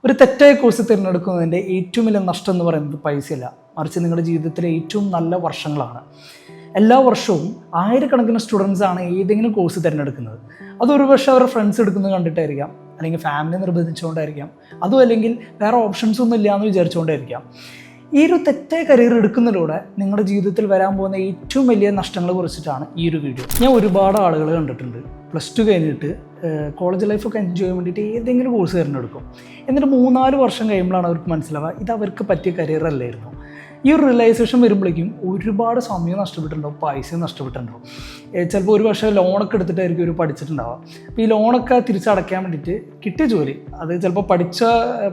ഒരു തെറ്റായ കോഴ്സ് തിരഞ്ഞെടുക്കുന്നതിൻ്റെ ഏറ്റവും വലിയ നഷ്ടം എന്ന് പറയുന്നത് പൈസയല്ല, മറിച്ച് നിങ്ങളുടെ ജീവിതത്തിലെ ഏറ്റവും നല്ല വർഷങ്ങളാണ്. എല്ലാ വർഷവും ആയിരക്കണക്കിന് സ്റ്റുഡൻസ് ആണ് ഏതെങ്കിലും കോഴ്സ് തിരഞ്ഞെടുക്കുന്നത്. അതൊരു പക്ഷേ അവരുടെ ഫ്രണ്ട്സ് എടുക്കുന്നത് കണ്ടിട്ടായിരിക്കാം, അല്ലെങ്കിൽ ഫാമിലി നിർബന്ധിച്ചുകൊണ്ടായിരിക്കാം, അതും അല്ലെങ്കിൽ വേറെ ഓപ്ഷൻസ് ഒന്നും ഇല്ല എന്ന് വിചാരിച്ചുകൊണ്ടായിരിക്കാം. ഈ ഒരു തെറ്റായ കരിയർ എടുക്കുന്നതിലൂടെ നിങ്ങളുടെ ജീവിതത്തിൽ വരാൻ പോകുന്ന ഏറ്റവും വലിയ നഷ്ടങ്ങളെ കുറിച്ചിട്ടാണ് ഈ ഒരു വീഡിയോ. ഞാൻ ഒരുപാട് ആളുകൾ കണ്ടിട്ടുണ്ട്, +2 കഴിഞ്ഞിട്ട് കോളേജ് ലൈഫൊക്കെ എൻജോയ് ചെയ്യാൻ വേണ്ടിയിട്ട് ഏതെങ്കിലും കോഴ്സ് തിരഞ്ഞെടുക്കും. എന്നിട്ട് 3-4 വർഷം കഴിയുമ്പോഴാണ് അവർക്ക് മനസ്സിലാവുക ഇത് അവർക്ക് പറ്റിയ കരിയർ അല്ലായിരുന്നു. ഈ ഒരു റിയലൈസേഷൻ വരുമ്പോഴേക്കും ഒരുപാട് സമയം നഷ്ടപ്പെട്ടിട്ടുണ്ടാവും, പൈസയും നഷ്ടപ്പെട്ടിട്ടുണ്ടാവും. ചിലപ്പോൾ ഒരു പക്ഷേ ലോണൊക്കെ എടുത്തിട്ടായിരിക്കും ഒരു പഠിച്ചിട്ടുണ്ടാവുക. അപ്പോൾ ഈ ലോണൊക്കെ തിരിച്ചടയ്ക്കാൻ വേണ്ടിയിട്ട് കിട്ടിയ ജോലി, അത് ചിലപ്പോൾ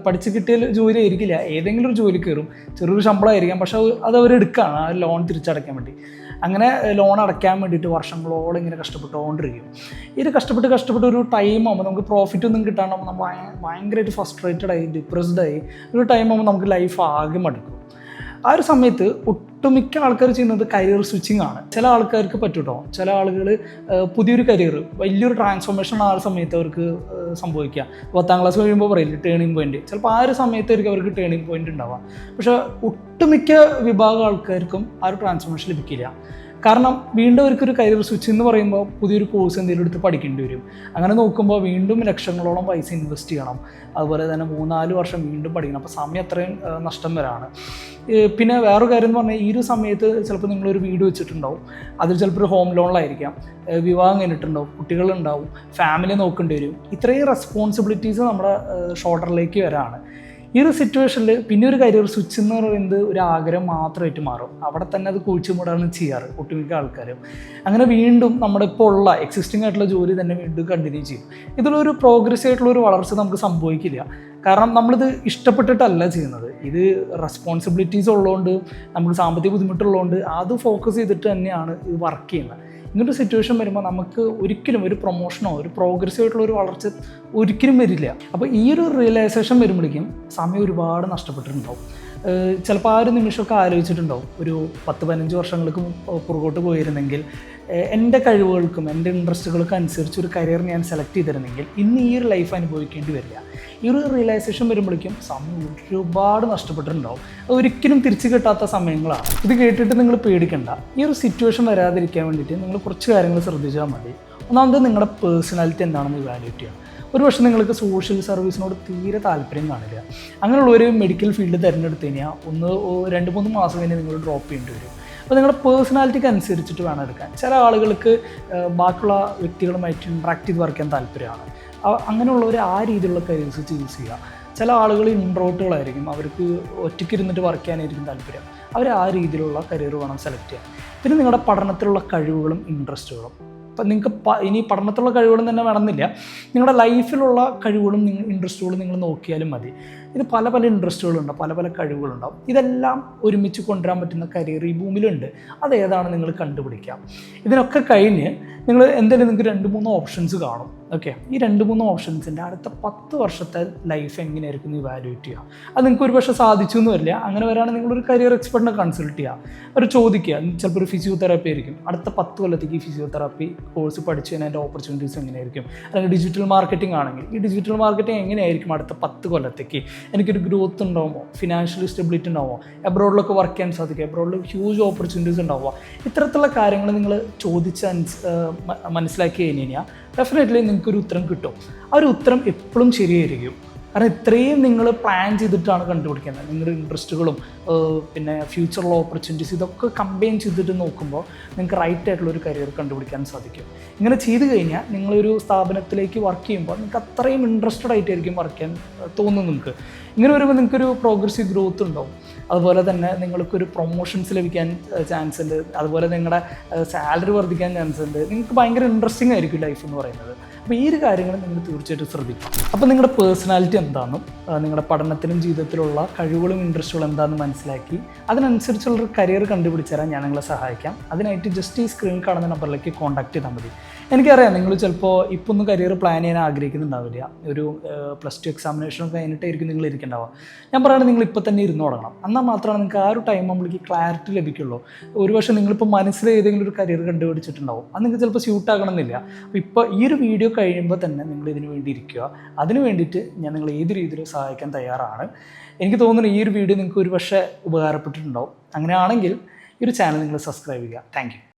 പഠിച്ച് കിട്ടിയ ജോലി ആയിരിക്കില്ല, ഏതെങ്കിലും ഒരു ജോലി കയറും, ചെറിയൊരു ശമ്പളമായിരിക്കാം, പക്ഷെ അത് അവരെടുക്കുകയാണ് ആ ലോൺ തിരിച്ചടയ്ക്കാൻ വേണ്ടി. അങ്ങനെ ലോൺ അടയ്ക്കാൻ വേണ്ടിയിട്ട് വർഷങ്ങളോളം ഇങ്ങനെ കഷ്ടപ്പെട്ടുകൊണ്ടിരിക്കും. ഇത് കഷ്ടപ്പെട്ട് ഒരു ടൈം ആകുമ്പോൾ നമുക്ക് പ്രോഫിറ്റ് ഒന്നും കിട്ടാണ്ടാകുമ്പോൾ നമ്മൾ ഭയങ്കരമായിട്ട് ഫ്രസ്ട്രേറ്റഡ് ആയി, ഡിപ്രസ്ഡ് ആയി ഒരു ടൈം ആകുമ്പോൾ നമുക്ക് ലൈഫ് ആകെ മടുക്കും. ആ ഒരു സമയത്ത് ഒട്ടുമിക്ക ആൾക്കാർ ചെയ്യുന്നത് കരിയർ സ്വിച്ചിങ് ആണ്. ചില ആൾക്കാർക്ക് പറ്റൂട്ടോ, ചില ആളുകൾ പുതിയൊരു കരിയർ, വലിയൊരു ട്രാൻസ്ഫോർമേഷൻ ആ ഒരു സമയത്ത് അവർക്ക് സംഭവിക്കുക. 10ാം ക്ലാസ് കഴിയുമ്പോൾ പറയില്ല ടേണിംഗ് പോയിന്റ്, ചിലപ്പോൾ ആ ഒരു സമയത്തായിരിക്കും അവർക്ക് ടേണിംഗ് പോയിന്റ് ഉണ്ടാവുക. പക്ഷേ ഒട്ടുമിക്ക വിഭാഗം ആൾക്കാർക്കും ആ ഒരു ട്രാൻസ്ഫോർമേഷൻ ലഭിക്കില്ല. കാരണം വീണ്ടും അവർക്കൊരു കരിയർ സ്വിച്ച് എന്ന് പറയുമ്പോൾ പുതിയൊരു കോഴ്സ് എന്തെങ്കിലും എടുത്ത് പഠിക്കേണ്ടി വരും. അങ്ങനെ നോക്കുമ്പോൾ വീണ്ടും ലക്ഷങ്ങളോളം പൈസ ഇൻവെസ്റ്റ് ചെയ്യണം, അതുപോലെ തന്നെ 3-4 വർഷം വീണ്ടും പഠിക്കണം. അപ്പോൾ സമയം അത്രയും നഷ്ടം വരാണ്. പിന്നെ വേറൊരു കാര്യം എന്ന് പറഞ്ഞാൽ ഈ ഒരു സമയത്ത് ചിലപ്പോൾ നിങ്ങളൊരു വീട് വെച്ചിട്ടുണ്ടാവും, അതിൽ ചിലപ്പോൾ ഒരു ഹോം ലോണിലായിരിക്കാം, വിവാഹം കഴിഞ്ഞിട്ടുണ്ടാവും, കുട്ടികളുണ്ടാവും, ഫാമിലി നോക്കേണ്ടി വരും. ഇത്രയും റെസ്പോൺസിബിലിറ്റീസ് നമ്മുടെ ഷോൾഡറിലേക്ക് വരാണ്. ഈ ഒരു സിറ്റുവേഷനിൽ പിന്നെ ഒരു കരിയർ സ്വിച്ച് എന്ന് പറയുന്നത് ഒരു ആഗ്രഹം മാത്രമായിട്ട് മാറും. അവിടെ തന്നെ അത് കുഴിച്ചു മൂടാണ് ചെയ്യാറ് ഒട്ടുമിക്ക ആൾക്കാരും. അങ്ങനെ വീണ്ടും നമ്മുടെ ഇപ്പോൾ ഉള്ള എക്സിസ്റ്റിംഗ് ആയിട്ടുള്ള ജോലി തന്നെ വീണ്ടും കണ്ടിന്യൂ ചെയ്യും. ഇതിലൊരു പ്രോഗ്രസ് ആയിട്ടുള്ളൊരു വളർച്ച നമുക്ക് സംഭവിക്കില്ല. കാരണം നമ്മളിത് ഇഷ്ടപ്പെട്ടിട്ടല്ല ചെയ്യുന്നത്, ഇത് റെസ്പോൺസിബിലിറ്റീസ് ഉള്ളതുകൊണ്ട്, നമുക്ക് സാമ്പത്തിക ബുദ്ധിമുട്ടുള്ളതുകൊണ്ട് അത് ഫോക്കസ് ചെയ്തിട്ട് തന്നെയാണ് ഇത് വർക്ക് ചെയ്യുന്നത്. ഇങ്ങനൊരു സിറ്റുവേഷൻ വരുമ്പോൾ നമുക്ക് ഒരിക്കലും ഒരു പ്രൊമോഷനോ ഒരു പ്രോഗ്രസീവ് ആയിട്ടുള്ള ഒരു വളർച്ച ഒരിക്കലും വരില്ല. അപ്പോൾ ഈ ഒരു റിയലൈസേഷൻ വരുമ്പോഴേക്കും സമയം ഒരുപാട് നഷ്ടപ്പെട്ടിട്ടുണ്ടാവും. ചിലപ്പോൾ ആ ഒരു നിമിഷമൊക്കെ ആലോചിച്ചിട്ടുണ്ടാവും, ഒരു 10-15 വർഷങ്ങൾക്ക് പുറകോട്ട് പോയിരുന്നെങ്കിൽ എൻ്റെ കഴിവുകൾക്കും എൻ്റെ ഇൻട്രസ്റ്റുകൾക്കും അനുസരിച്ച് ഒരു കരിയർ ഞാൻ സെലക്ട് ചെയ്തിരുന്നെങ്കിൽ ഇന്ന് ഈ ഒരു ലൈഫ് അനുഭവിക്കേണ്ടി വരില്ല. ഈ ഒരു റിയലൈസേഷൻ വരുമ്പോഴേക്കും സമയം ഒരുപാട് നഷ്ടപ്പെട്ടിട്ടുണ്ടാവും. ഒരിക്കലും തിരിച്ചു കിട്ടാത്ത സമയങ്ങളാണ്. ഇത് കേട്ടിട്ട് നിങ്ങൾ പേടിക്കണ്ട. ഈ ഒരു സിറ്റുവേഷൻ വരാതിരിക്കാൻ വേണ്ടിയിട്ട് നിങ്ങൾ കുറച്ച് കാര്യങ്ങൾ ശ്രദ്ധിച്ചാൽ മതി. ഒന്നാമത് നിങ്ങളുടെ പേഴ്സണാലിറ്റി എന്താണെന്ന് ഇവാലുവേറ്റ് ചെയ്യുക. ഒരു പക്ഷേ നിങ്ങൾക്ക് സോഷ്യൽ സർവീസിനോട് തീരെ താല്പര്യം കാണില്ല. അങ്ങനെയുള്ള ഒരു മെഡിക്കൽ ഫീൽഡ് തിരഞ്ഞെടുത്ത് കഴിഞ്ഞാൽ 2-3 മാസം കഴിഞ്ഞ് നിങ്ങൾ ഡ്രോപ്പ് ചെയ്യേണ്ടി വരും. അപ്പോൾ നിങ്ങളുടെ പേഴ്സണാലിറ്റിക്ക് അനുസരിച്ചിട്ട് വേണം എടുക്കാൻ. ചില ആളുകൾക്ക് ബാക്കിയുള്ള വ്യക്തികളുമായിട്ട് ഇൻട്രാക്ട് ചെയ്ത് വർക്ക് ചെയ്യാൻ താല്പര്യമാണ്. അങ്ങനെയുള്ളവർ ആ രീതിയിലുള്ള കരിയേഴ്സ് ചൂസ് ചെയ്യുക. ചില ആളുകൾ ഇൻട്രോവേർട്ടുകളായിരിക്കും, അവർക്ക് ഒറ്റയ്ക്ക് ഇരുന്നിട്ട് വർക്ക് ചെയ്യാനായിരിക്കും താല്പര്യം. അവർ ആ രീതിയിലുള്ള കരിയർ വേണം സെലക്ട് ചെയ്യാൻ. പിന്നെ നിങ്ങളുടെ പഠനത്തിലുള്ള കഴിവുകളും ഇൻട്രസ്റ്റുകളും, ഇപ്പം നിങ്ങൾക്ക് ഇനി പഠനത്തിലുള്ള കഴിവുകളും തന്നെ വേണമെന്നില്ല, നിങ്ങളുടെ ലൈഫിലുള്ള കഴിവുകളും ഇൻട്രസ്റ്റുകളും നിങ്ങൾ നോക്കിയാലും മതി. ഇത് പല ഇൻട്രസ്റ്റുകളുണ്ടാവും, പല കഴിവുകളുണ്ടാവും. ഇതെല്ലാം ഒരുമിച്ച് കൊണ്ടുവരാൻ പറ്റുന്ന കരിയർ ഈ ഭൂമിയിലുണ്ട്. അതേതാണ് നിങ്ങൾ കണ്ടുപിടിക്കാം. ഇതിനൊക്കെ കഴിഞ്ഞ് നിങ്ങൾ എന്തായാലും നിങ്ങൾക്ക് 2-3 ഓപ്ഷൻസ് കാണും. ഓക്കെ, ഈ 2-3 ഓപ്ഷൻസിൻ്റെ അടുത്ത 10 വർഷത്തെ ലൈഫ് എങ്ങനെയായിരിക്കും എന്ന് ഇവാലുവേറ്റ് ചെയ്യുക. അത് നിങ്ങൾക്ക് ഒരു പക്ഷേ സാധിച്ചു എന്ന് വരില്ല. അങ്ങനെ വരാണെങ്കിൽ നിങ്ങളൊരു കരിയർ എക്സ്പെർട്ടിനെ കൺസൾട്ട് ചെയ്യുക, അവർ ചോദിക്കുക. ചിലപ്പോൾ ഒരു ഫിസിയോതെറാപ്പി ആയിരിക്കും, അടുത്ത 10 കൊല്ലത്തേക്ക് ഈ ഫിസിയോതെറാപ്പി കോഴ്സ് പഠിച്ചു കഴിഞ്ഞാൽ അതിൻ്റെ ഓപ്പർച്യൂണിറ്റീസ് എങ്ങനെയായിരിക്കും. അല്ലെങ്കിൽ ഡിജിറ്റൽ മാർക്കറ്റിംഗ് ആണെങ്കിൽ ഈ ഡിജിറ്റൽ മാർക്കറ്റിംഗ് എങ്ങനെയായിരിക്കും അടുത്ത 10 കൊല്ലത്തേക്ക്, എനിക്കൊരു ഗ്രോത്ത് ഉണ്ടാവുമോ, ഫിനാൻഷ്യലി സ്റ്റെബിലിറ്റി ഉണ്ടാവുമോ, എബ്രോഡിലൊക്കെ വർക്ക് ചെയ്യാൻ സാധിക്കും, എബ്രോഡിൽ ഹ്യൂജ് ഓപ്പർച്യൂണിറ്റീസ് ഉണ്ടാവുക. ഇത്തരത്തിലുള്ള കാര്യങ്ങൾ നിങ്ങൾ ചോദിച്ച് മനസ്സിലാക്കി കഴിഞ്ഞ് കഴിഞ്ഞാൽ ഡെഫിനറ്റ്ലി നിങ്ങൾക്കൊരു ഉത്തരം കിട്ടും. ആ ഒരു ഉത്തരം എപ്പോഴും ശരിയായിരിക്കും. കാരണം ഇത്രയും നിങ്ങൾ പ്ലാൻ ചെയ്തിട്ടാണ് കണ്ടുപിടിക്കുന്നത്. നിങ്ങളുടെ ഇൻട്രസ്റ്റുകളും പിന്നെ ഫ്യൂച്ചറിലുള്ള ഓപ്പർച്യൂണിറ്റീസ് ഇതൊക്കെ കമ്പൈൻ ചെയ്തിട്ട് നോക്കുമ്പോൾ നിങ്ങൾക്ക് റൈറ്റ് ആയിട്ടുള്ളൊരു കരിയർ കണ്ടുപിടിക്കാൻ സാധിക്കും. ഇങ്ങനെ ചെയ്ത് കഴിഞ്ഞാൽ നിങ്ങളൊരു സ്ഥാപനത്തിലേക്ക് വർക്ക് ചെയ്യുമ്പോൾ നിങ്ങൾക്ക് അത്രയും ഇൻട്രസ്റ്റഡ് ആയിട്ടായിരിക്കും വർക്ക് ചെയ്യാൻ തോന്നും. നിങ്ങൾക്ക് ഇങ്ങനെ വരുമ്പോൾ നിങ്ങൾക്കൊരു പ്രോഗ്രസീവ് ഗ്രോത്ത് ഉണ്ടാവും. അതുപോലെ തന്നെ നിങ്ങൾക്കൊരു പ്രൊമോഷൻസ് ലഭിക്കാൻ ചാൻസ് ഉണ്ട്. അതുപോലെ നിങ്ങളുടെ സാലറി വർദ്ധിക്കാൻ ചാൻസ് ഉണ്ട്. നിങ്ങൾക്ക് ഭയങ്കര ഇൻട്രസ്റ്റിംഗ് ആയിരിക്കും ലൈഫ് എന്ന് പറയുന്നത്. അപ്പോൾ ഈ ഒരു കാര്യങ്ങൾ നിങ്ങൾ തീർച്ചയായിട്ടും ശ്രദ്ധിക്കണം. അപ്പോൾ നിങ്ങളുടെ പേഴ്സണാലിറ്റി എന്താണെന്നും നിങ്ങളുടെ പഠനത്തിലും ജീവിതത്തിലുള്ള കഴിവുകളും ഇൻട്രസ്റ്റുകളും എന്താണെന്ന് മനസ്സിലാക്കി അതിനനുസരിച്ചുള്ളൊരു കരിയർ കണ്ടുപിടിച്ചു തരാൻ ഞാൻ നിങ്ങളെ സഹായിക്കാം. അതിനായിട്ട് ജസ്റ്റ് ഈ സ്ക്രീനിൽ കാണുന്ന നമ്പറിലേക്ക് കോൺടാക്ട് ചെയ്താൽ മതി. എനിക്കറിയാം നിങ്ങൾ ചിലപ്പോൾ ഇപ്പോൾ ഒന്നും കരിയർ പ്ലാൻ ചെയ്യാൻ ആഗ്രഹിക്കുന്നുണ്ടാവില്ല. ഒരു +2 എക്സാമിനേഷനൊക്കെ കഴിഞ്ഞിട്ടായിരിക്കും നിങ്ങൾ ഇരിക്കുന്നുണ്ടാവുക. ഞാൻ പറയുന്നത് നിങ്ങൾ ഇപ്പോൾ തന്നെ ഇരുന്ന് തുടങ്ങണം. എന്നാൽ മാത്രമാണ് നിങ്ങൾക്ക് ആ ഒരു ടൈം നമ്മൾക്ക് ക്ലാരിറ്റി ലഭിക്കുള്ളൂ. ഒരുപക്ഷെ നിങ്ങളിപ്പോൾ മനസ്സിൽ ഏതെങ്കിലും ഒരു കരിയർ കണ്ടുപിടിച്ചിട്ടുണ്ടാവും, അത് നിങ്ങൾക്ക് ചിലപ്പോൾ സ്യൂട്ട് ആകണമെന്നില്ല. അപ്പോൾ ഇപ്പോൾ ഈ ഒരു വീഡിയോ കഴിയുമ്പോൾ തന്നെ നിങ്ങൾ ഇതിന് വേണ്ടി ഇരിക്കുക. അതിന് വേണ്ടിയിട്ട് ഞാൻ നിങ്ങളെ ഏത് രീതിയിലും സഹായിക്കാൻ തയ്യാറാണ്. എനിക്ക് തോന്നുന്നു ഈ ഒരു വീഡിയോ നിങ്ങൾക്ക് ഒരുപക്ഷെ ഉപകാരപ്പെട്ടിട്ടുണ്ടാവും. അങ്ങനെയാണെങ്കിൽ ഈ ഒരു ചാനൽ നിങ്ങൾ സബ്സ്ക്രൈബ് ചെയ്യുക. Thank you.